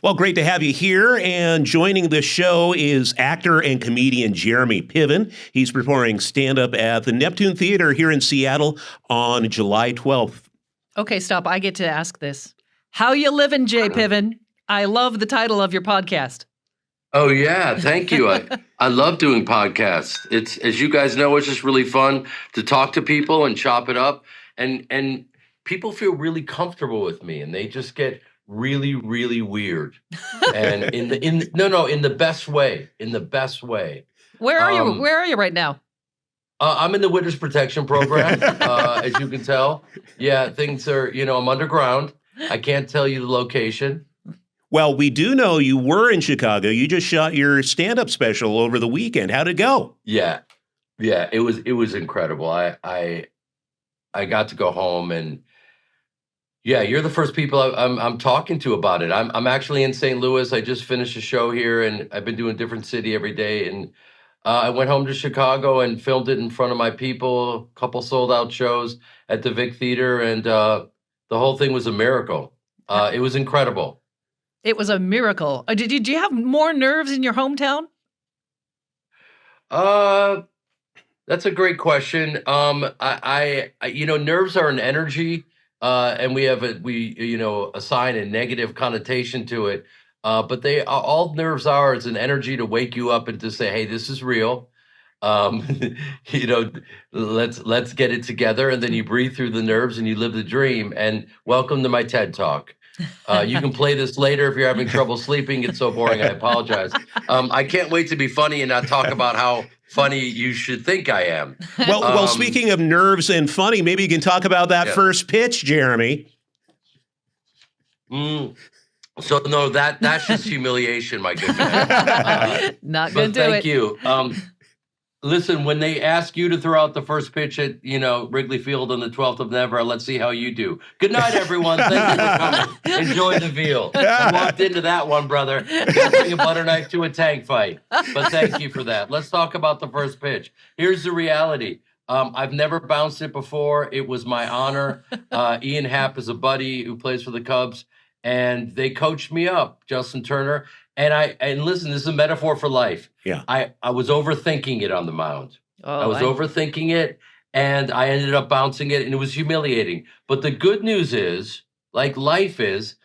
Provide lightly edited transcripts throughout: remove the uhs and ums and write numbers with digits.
Well, great to have you here. And joining the show is actor and comedian Jeremy Piven. He's performing stand-up at the Neptune Theater here in Seattle on July 12th. Okay, stop. I get to ask this. How you living, Jay Piven? I love the title of your podcast. Oh, yeah. Thank you. I love doing podcasts. It's, as you guys know, it's just really fun to talk to people and chop it up. And people feel really comfortable with me, and they just get really, really weird. And in the best way. In the best way. Where are you? Where are you right now? I'm in the Witness Protection Program, as you can tell. Yeah, things are, I'm underground. I can't tell you the location. Well, we do know you were in Chicago. You just shot your stand-up special over the weekend. How'd it go? Yeah, it was incredible. I got to go home, and yeah, you're the first people I'm talking to about it. I'm actually in St. Louis. I just finished a show here, and I've been doing a different city every day. And I went home to Chicago and filmed it in front of my people. A couple sold-out shows at the Vic Theater, and the whole thing was a miracle. It was incredible. It was a miracle. Did you have more nerves in your hometown? That's a great question. I nerves are an energy, and we assign a negative connotation to it. But all nerves are is an energy to wake you up and to say, hey, this is real. Let's get it together. And then you breathe through the nerves and you live the dream. And welcome to my TED Talk. You can play this later if you're having trouble sleeping. It's so boring. I apologize. I can't wait to be funny and not talk about how funny you should think I am. Well, speaking of nerves and funny, maybe you can talk about that first pitch, Jeremy. So no, that's just humiliation, my good man. Not gonna do it. Thank you. Listen, when they ask you to throw out the first pitch at, Wrigley Field on the 12th of November, let's see how you do. Good night, everyone. Thank you for coming. Enjoy the veal. I walked into that one, brother. Bring a butter knife to a tank fight. But thank you for that. Let's talk about the first pitch. Here's the reality. I've never bounced it before. It was my honor. Ian Happ is a buddy who plays for the Cubs, and they coached me up, Justin Turner. And listen, this is a metaphor for life. Yeah. I was overthinking it on the mound. Oh, I was overthinking it, and I ended up bouncing it, and it was humiliating. But the good news is, like life is,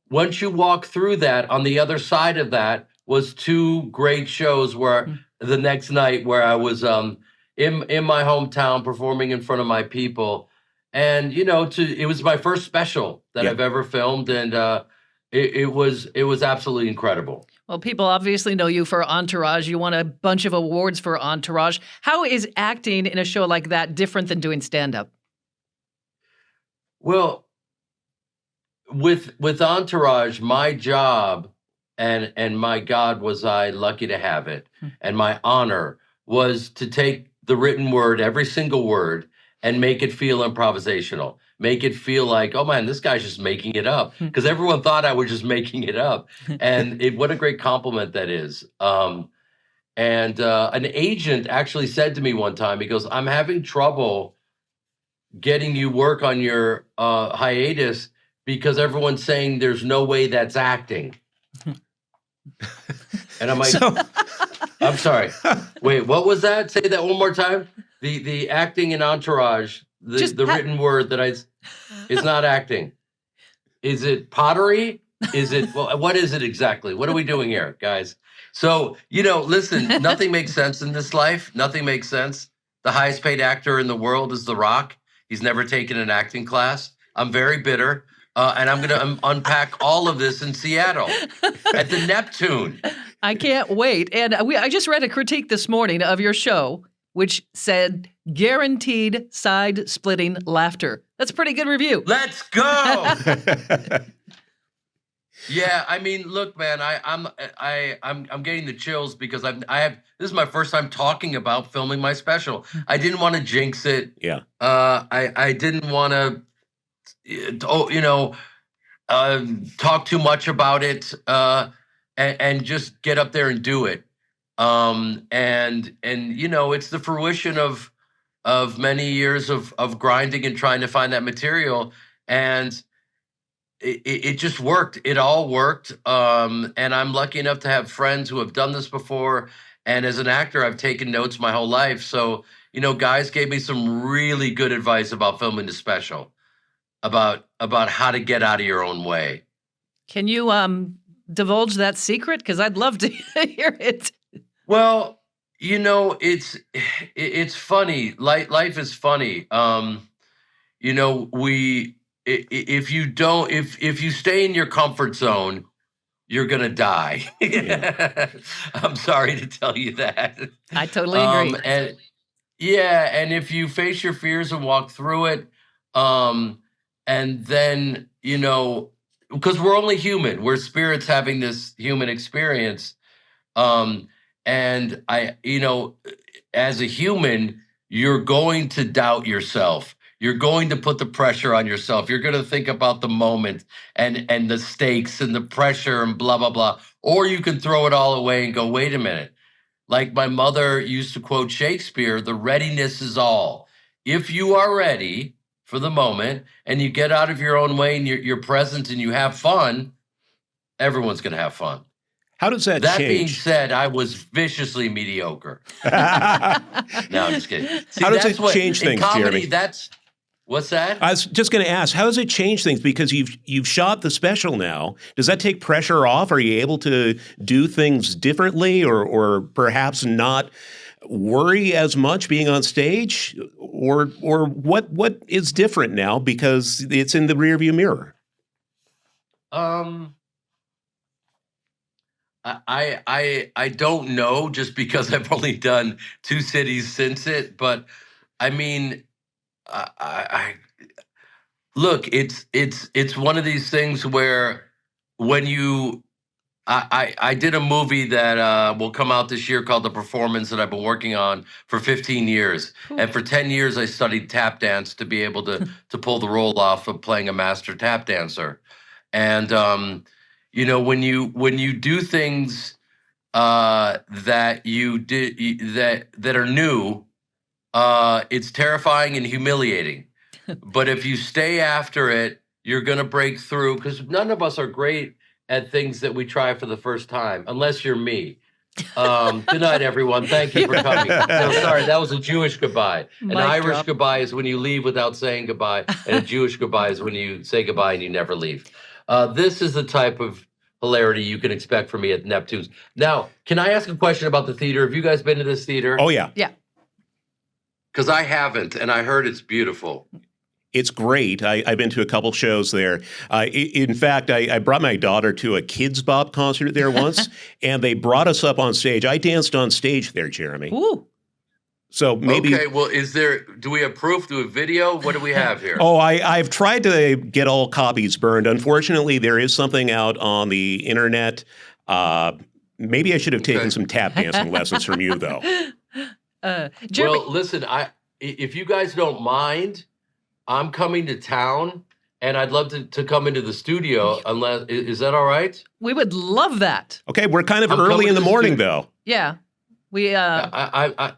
once you walk through that, on the other side of that was two great shows where the next night where I was in my hometown performing in front of my people. And, it was my first special that I've ever filmed, and it was absolutely incredible. Well, people obviously know you for Entourage. You won a bunch of awards for Entourage. How is acting in a show like that different than doing stand-up? Well, with Entourage, my job, and my God, was I lucky to have it, and my honor was to take the written word, every single word, and make it feel improvisational. Make it feel like, oh man, this guy's just making it up. Because everyone thought I was just making it up. And what a great compliment that is. And an agent actually said to me one time, he goes, I'm having trouble getting you work on your hiatus because everyone's saying there's no way that's acting. And I'm like, I'm sorry. Wait, what was that? Say that one more time. The acting in Entourage, the written word that is not acting. Is it pottery? Is it, what is it exactly? What are we doing here, guys? So, listen, nothing makes sense in this life. Nothing makes sense. The highest paid actor in the world is The Rock. He's never taken an acting class. I'm very bitter. And I'm going to unpack all of this in Seattle at the Neptune. I can't wait. And I just read a critique this morning of your show, which said guaranteed side-splitting laughter. That's a pretty good review. Let's go. Yeah, I mean, look, man, I'm getting the chills because this is my first time talking about filming my special. I didn't want to jinx it. Yeah. I didn't want to, talk too much about it, and just get up there and do it. And it's the fruition of many years of grinding and trying to find that material. And it just worked. It all worked. And I'm lucky enough to have friends who have done this before. And as an actor, I've taken notes my whole life. So, guys gave me some really good advice about filming the special, about how to get out of your own way. Can you divulge that secret? Because I'd love to hear it. Well, it's funny. Life is funny. If you stay in your comfort zone, you're gonna die. Yeah. I'm sorry to tell you that. I totally agree. And if you face your fears and walk through it, and then because we're only human, we're spirits having this human experience. And as a human, you're going to doubt yourself. You're going to put the pressure on yourself. You're going to think about the moment and the stakes and the pressure and blah, blah, blah. Or you can throw it all away and go, wait a minute. Like my mother used to quote Shakespeare, the readiness is all. If you are ready for the moment and you get out of your own way and you're present and you have fun, everyone's going to have fun. How does that change? That being said, I was viciously mediocre. No, I'm just kidding. See, how does it change things, comedy, Jeremy? What's that? I was just going to ask, how does it change things? Because you've shot the special now. Does that take pressure off? Are you able to do things differently or perhaps not worry as much being on stage? Or what is different now because it's in the rearview mirror? I don't know, just because I've only done 2 cities since it, but I mean, I look, it's one of these things where when I did a movie that will come out this year called The Performance that I've been working on for 15 years. Cool. And for 10 years, I studied tap dance to be able to pull the role off of playing a master tap dancer. And, when you do things that you did that are new, it's terrifying and humiliating. But if you stay after it, you're going to break through, because none of us are great at things that we try for the first time, unless you're me. Good night, everyone. Thank you for coming. No, sorry, that was a Jewish goodbye. An Irish goodbye is when you leave without saying goodbye, and a Jewish goodbye is when you say goodbye and you never leave. This is the type of hilarity you can expect from me at Neptune's. Now, can I ask a question about the theater? Have you guys been to this theater? Oh, yeah. Yeah. Because I haven't, and I heard it's beautiful. It's great. I've been to a couple shows there. In fact, I brought my daughter to a Kids Bop concert there once, and they brought us up on stage. I danced on stage there, Jeremy. Ooh. So maybe. Okay, well, do we have proof? Do we have video? What do we have here? Oh, I've tried to get all copies burned. Unfortunately, there is something out on the internet. Maybe I should have taken some tap dancing lessons from you, though. Jeremy, well, listen, if you guys don't mind, I'm coming to town, and I'd love to come into the studio. Is that all right? we would love that. Okay, we're kind of I'm early coming in the to the morning, studio. though. Yeah. We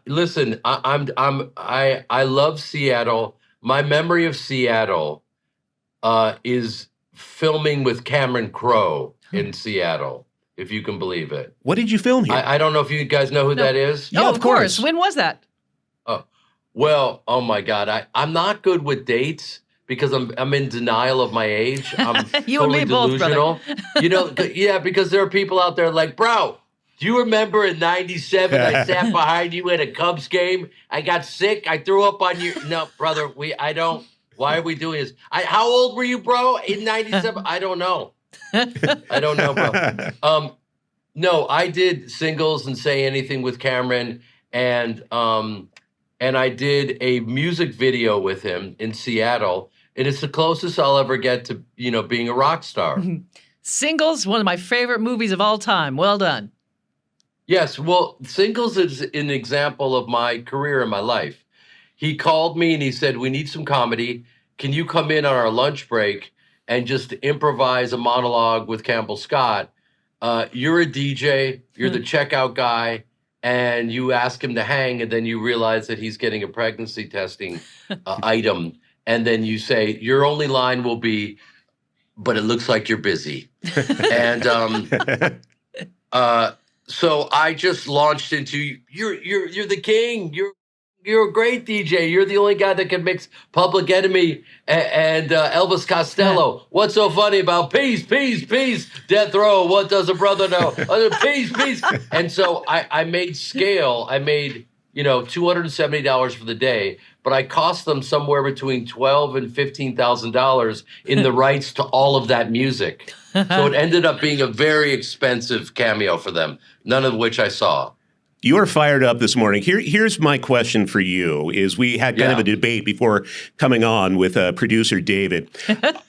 Listen. I love Seattle. My memory of Seattle is filming with Cameron Crowe in Seattle, if you can believe it. What did you film here? I don't know if you guys know who that is. Yeah, oh, of course. When was that? Well, oh my God, I'm not good with dates because I'm in denial of my age. I'm You totally and me both, delusional. Yeah, because there are people out there like, bro, do you remember in '97 I sat behind you at a Cubs game? I got sick. I threw up on you. No, brother, I don't. Why are we doing this? How old were you, bro, in '97? I don't know. I don't know, bro. No, I did Singles and Say Anything with Cameron, and I did a music video with him in Seattle, and it's the closest I'll ever get to, being a rock star. Singles, one of my favorite movies of all time. Well done. Yes, well, Singles is an example of my career and my life. He called me and he said, we need some comedy. Can you come in on our lunch break and just improvise a monologue with Campbell Scott? You're a DJ, you're the checkout guy, and you ask him to hang, and then you realize that he's getting a pregnancy testing item. And then you say, your only line will be, but it looks like you're busy. And so I just launched into you're the king. You're a great DJ. You're the only guy that can mix Public Enemy and Elvis Costello. What's so funny about peace, peace, peace, death row? What does a brother know? Peace, peace. And so I made scale. I made, $270 for the day, but I cost them somewhere between $12,000 and $15,000 in the rights to all of that music. So it ended up being a very expensive cameo for them, none of which I saw. You are fired up this morning. Here's my question for you, is we had kind of a debate before coming on with producer David.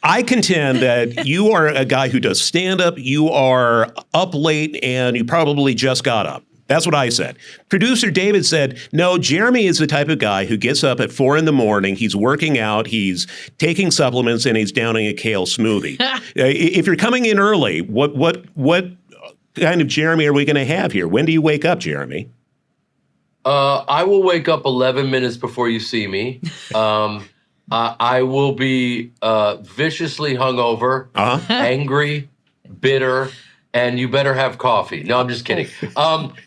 I contend that you are a guy who does stand-up, you are up late, and you probably just got up. That's what I said. Producer David said, no, Jeremy is the type of guy who gets up at 4 a.m, he's working out, he's taking supplements, and he's downing a kale smoothie. If you're coming in early, what kind of Jeremy are we going to have here? When do you wake up, Jeremy? I will wake up 11 minutes before you see me. I will be viciously hungover, angry, bitter, and you better have coffee. No, I'm just kidding.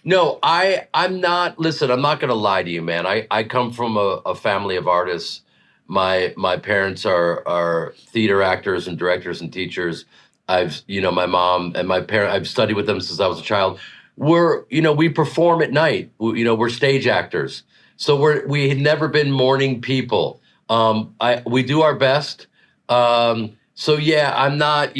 No, I'm not. Listen, I'm not going to lie to you, man. I come from a family of artists. My parents are theater actors and directors and teachers. My mom and my parents, I've studied with them since I was a child. We perform at night. We're stage actors. So we had never been morning people. We do our best. So yeah, I'm not,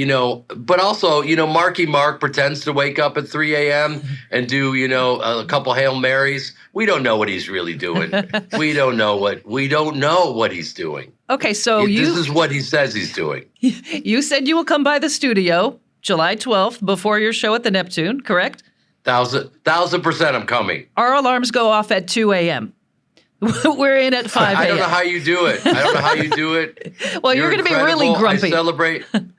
but also, Marky Mark pretends to wake up at 3 a.m. and do, a couple Hail Marys. We don't know what he's really doing. We don't know what he's doing. Okay, so this is what he says he's doing. You said you will come by the studio July 12th before your show at the Neptune, correct? 1,000% I'm coming. Our alarms go off at 2 a.m. We're in at 5 a.m. I don't know how you do it. Well, you're going to be really grumpy.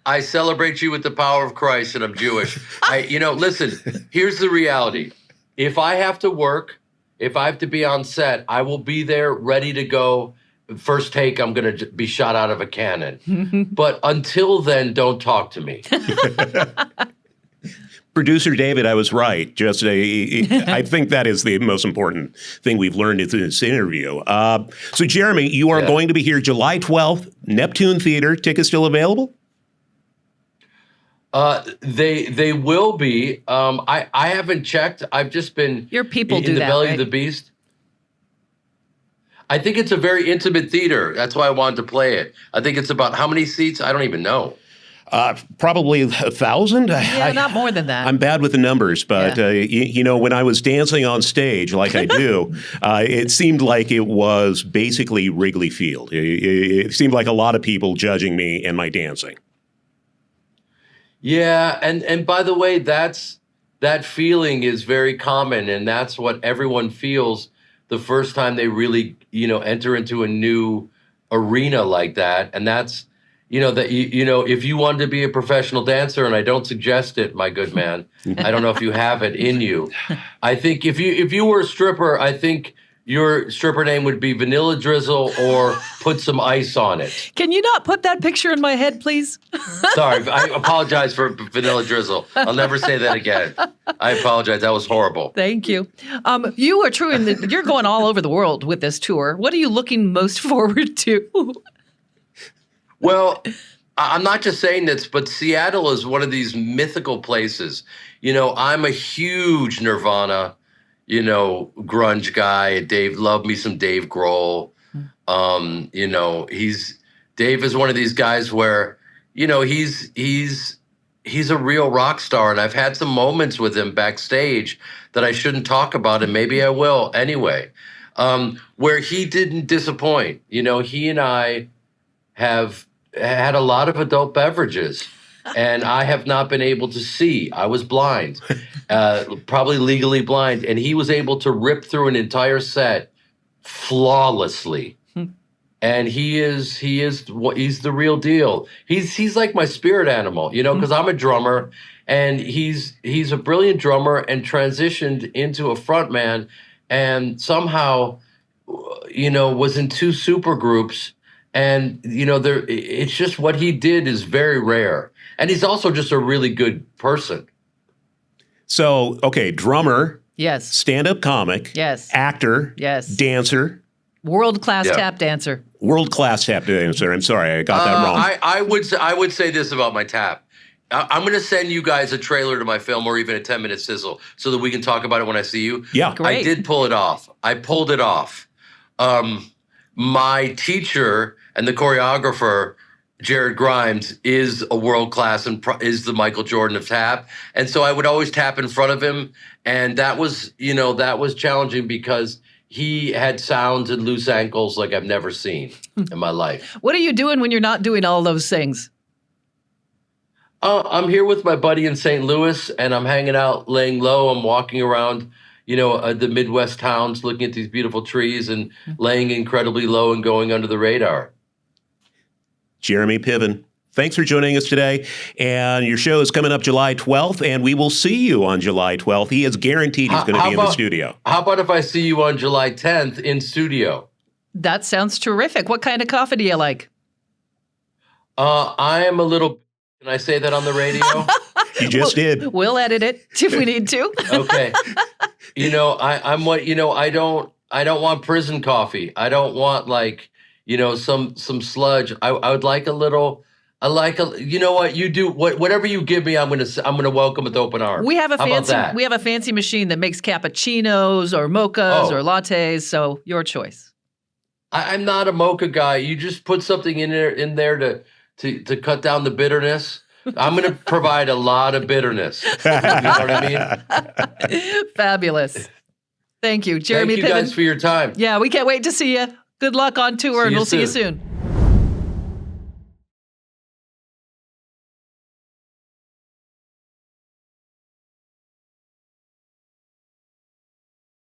I celebrate you with the power of Christ, and I'm Jewish. Listen, here's the reality. If I have to work, if I have to be on set, I will be there ready to go. First take, I'm going to be shot out of a cannon. But until then, don't talk to me. Producer David, I was right. I think that is the most important thing we've learned in this interview. So, Jeremy, you are going to be here July 12th, Neptune Theater. Tickets still available? They will be. I haven't checked. I've just been Your people in do the that, belly right? of the beast. I think it's a very intimate theater. That's why I wanted to play it. I think it's about how many seats? I don't even know. Probably 1,000. Yeah, not more than that. I'm bad with the numbers, but when I was dancing on stage like I do, it seemed like it was basically Wrigley Field. It seemed like a lot of people judging me and my dancing. Yeah, and by the way, that feeling is very common, and that's what everyone feels the first time they really, enter into a new arena like that, and that's. If you wanted to be a professional dancer, and I don't suggest it, my good man, I don't know if you have it in you. I think if you were a stripper, I think your stripper name would be Vanilla Drizzle or Put Some Ice on It. Can you not put that picture in my head, please? Sorry, I apologize for Vanilla Drizzle. I'll never say that again. I apologize. That was horrible. Thank you. You are true. You're going all over the world with this tour. What are you looking most forward to? Well, I'm not just saying this, but Seattle is one of these mythical places. I'm a huge Nirvana, grunge guy. Love me some Dave Grohl. Dave is one of these guys where, he's a real rock star. And I've had some moments with him backstage that I shouldn't talk about, and maybe I will anyway, where he didn't disappoint. He and I have had a lot of adult beverages, and I have not been able to see. I was blind, probably legally blind, and he was able to rip through an entire set flawlessly. And he's the real deal. He's like my spirit animal, because I'm a drummer, and he's a brilliant drummer and transitioned into a frontman, and somehow, was in two super groups. And it's just what he did is very rare, and he's also just a really good person. So, okay, drummer, Yes. stand-up comic, Yes. actor, Yes. dancer, World-class tap dancer. world-class tap dancer. I'm sorry, I got that wrong. I would say this about my tap. I'm going to send you guys a trailer to my film or even a 10-minute sizzle so that we can talk about it when I see you. Yeah. Great. I did pull it off. I pulled it off. My teacher and the choreographer, Jared Grimes, is a world class and is the Michael Jordan of tap. And so I would always tap in front of him. And that was challenging because he had sounds and loose ankles like I've never seen in my life. What are you doing when you're not doing all those things? I'm here with my buddy in St. Louis, and I'm hanging out, laying low. I'm walking around, the Midwest towns, looking at these beautiful trees and laying incredibly low and going under the radar. Jeremy Piven, thanks for joining us today. And your show is coming up July 12th, and we will see you on July 12th. He is guaranteed he's going to be in the studio. How about if I see you on July 10th in studio? That sounds terrific. What kind of coffee do you like? I am a little... Can I say that on the radio? You just did. We'll edit it if we need to. Okay. I'm what I don't want prison coffee. I don't want some sludge. I would like a little. What you do, whatever you give me, I'm gonna welcome with open arms. We have a How about that? We have a fancy machine that makes cappuccinos or mochas or lattes. So your choice. I'm not a mocha guy. You just put something in there to cut down the bitterness. I'm going to provide a lot of bitterness. You know what I mean? Fabulous. Thank you, Jeremy Piven. Thank you guys for your time. Yeah, we can't wait to see you. Good luck on tour, and we'll see you soon.